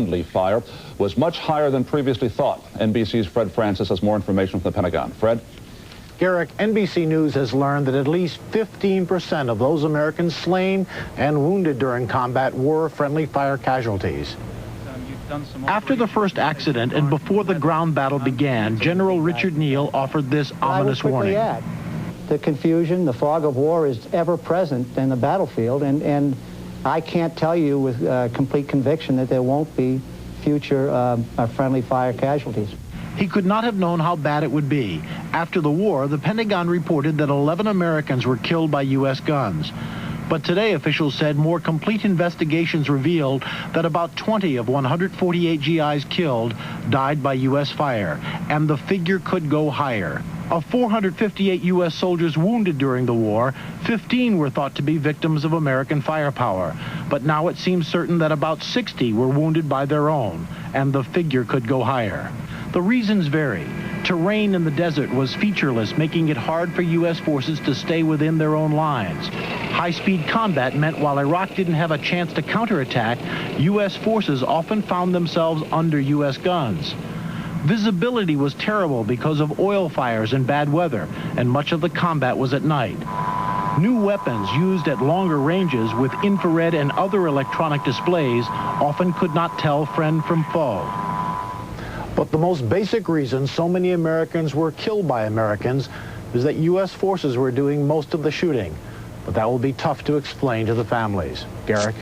friendly fire was much higher than previously thought. NBC's Fred Francis has more information from the Pentagon. Fred? Garrick, NBC News has learned that at least 15% of those Americans slain and wounded during combat were friendly fire casualties. After the first accident and before the ground battle began, General Richard Neal offered this ominous warning. The confusion, the fog of war is ever present in the battlefield, and I can't tell you with complete conviction that there won't be future friendly fire casualties. He could not have known how bad it would be. After the war, the Pentagon reported that 11 Americans were killed by U.S. guns. But today, officials said more complete investigations revealed that about 20 of 148 GIs killed died by U.S. fire, and the figure could go higher. Of 458 U.S. soldiers wounded during the war, 15 were thought to be victims of American firepower. But now it seems certain that about 60 were wounded by their own, and the figure could go higher. The reasons vary. Terrain in the desert was featureless, making it hard for U.S. forces to stay within their own lines. High-speed combat meant while Iraq didn't have a chance to counterattack, U.S. forces often found themselves under U.S. guns. Visibility was terrible because of oil fires and bad weather, and much of the combat was at night. New weapons used at longer ranges with infrared and other electronic displays often could not tell friend from foe. But the most basic reason so many Americans were killed by Americans is that U.S. forces were doing most of the shooting. But that will be tough to explain to the families. Garrick?